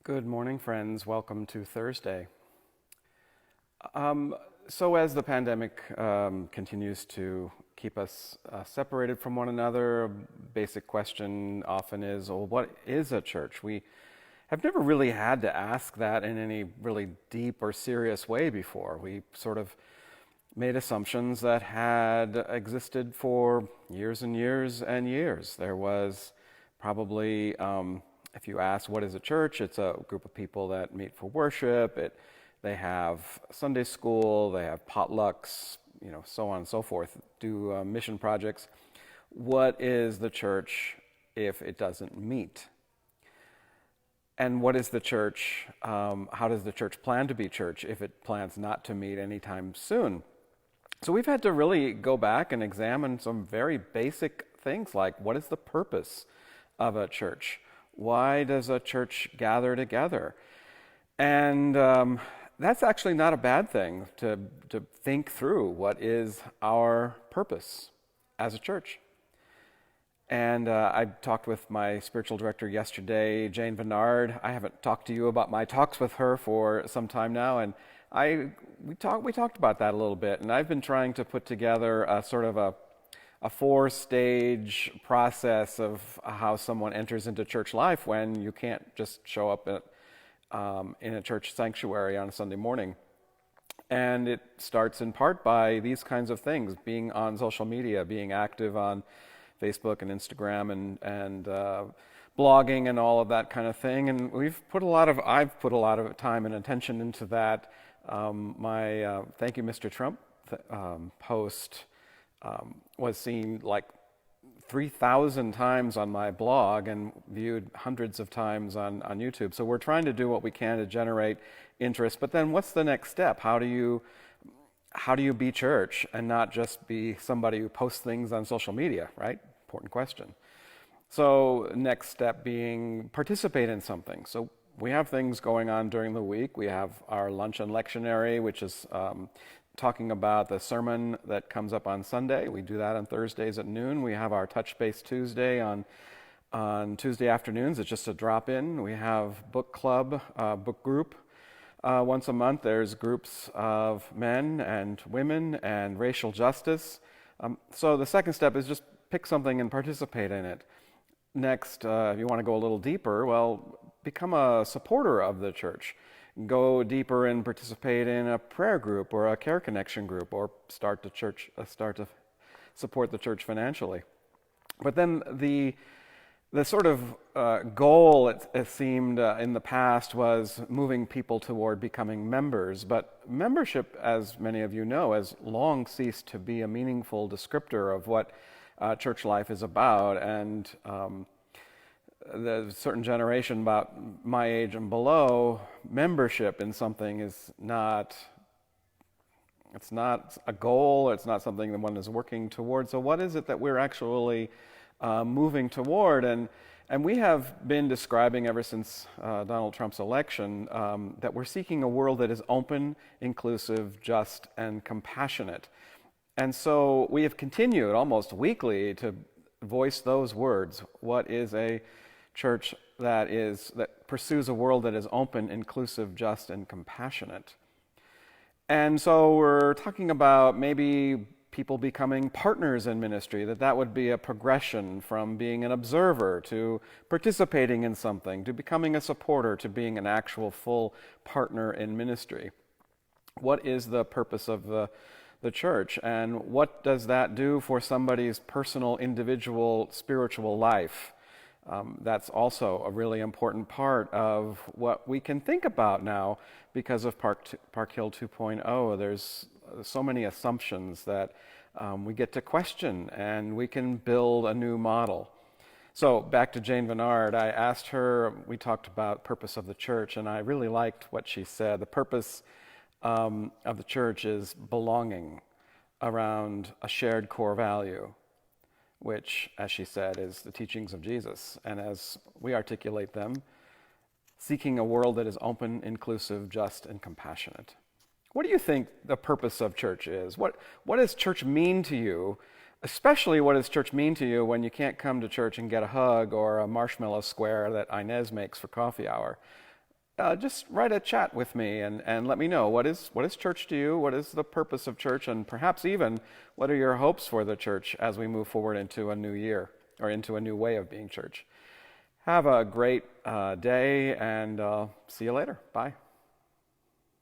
Good morning, friends. Welcome to Thursday. So as the pandemic continues to keep us separated from one another, a basic question often is, well, what is a church? We have never really had to ask that in any really deep or serious way before. We sort of made assumptions that had existed for years and years and years. There was probably if you ask what is a church, it's a group of people that meet for worship. They have Sunday school, they have potlucks, so on and so forth, do mission projects. What is the church if it doesn't meet? And what is the church? How does the church plan to be church if it plans not to meet anytime soon? So we've had to really go back and examine some very basic things like, what is the purpose of a church? Why does a church gather together? And that's actually not a bad thing, to think through what is our purpose as a church. And I talked with my spiritual director yesterday, Jane Vennard. I haven't talked to you about my talks with her for some time now, and we talked about that a little bit. And I've been trying to put together a sort of a four-stage process of how someone enters into church life when you can't just show up in a church sanctuary on a Sunday morning. And it starts in part by these kinds of things: being on social media, being active on Facebook and Instagram and blogging and all of that kind of thing. And I've put a lot of time and attention into that. My Thank You, Mr. Trump post was seen like 3,000 times on my blog and viewed hundreds of times on YouTube. So we're trying to do what we can to generate interest. But then what's the next step? How do you be church and not just be somebody who posts things on social media, right? Important question. So next step being participate in something. So we have things going on during the week. We have our lunch and lectionary, which is talking about the sermon that comes up on Sunday. We do that on Thursdays at noon. We have our Touch Base Tuesday on Tuesday afternoons. It's just a drop-in. We have book club, book group. Once a month, there's groups of men and women and racial justice. So the second step is just pick something and participate in it. Next, if you want to go a little deeper, well, become a supporter of the church. Go deeper and participate in a prayer group or a care connection group, or start to support the church financially. But then the sort of goal, it seemed in the past, was moving people toward becoming members. But membership, as many of you know, has long ceased to be a meaningful descriptor of what church life is about. And the certain generation about my age and below, membership in something is not a goal, it's not something that one is working towards. So what is it that we're actually moving toward? And we have been describing ever since Donald Trump's election that we're seeking a world that is open, inclusive, just, and compassionate. And so we have continued almost weekly to voice those words. What is a church that pursues a world that is open, inclusive, just, and compassionate? And so we're talking about maybe people becoming partners in ministry, that would be a progression from being an observer to participating in something, to becoming a supporter, to being an actual full partner in ministry. What is the purpose of the church, and what does that do for somebody's personal, individual, spiritual life? That's also a really important part of what we can think about now because of Park Hill 2.0. There's so many assumptions that we get to question, and we can build a new model. So back to Jane Vennard, I asked her, we talked about purpose of the church, and I really liked what she said. The purpose of the church is belonging around a shared core value, which, as she said, is the teachings of Jesus. And as we articulate them, seeking a world that is open, inclusive, just, and compassionate. What do you think the purpose of church is? What does church mean to you? Especially, what does church mean to you when you can't come to church and get a hug or a marshmallow square that Inez makes for coffee hour? just write a chat with me and let me know what is church to you, what is the purpose of church, and perhaps even what are your hopes for the church as we move forward into a new year or into a new way of being church. Have a great day, and see you later. Bye.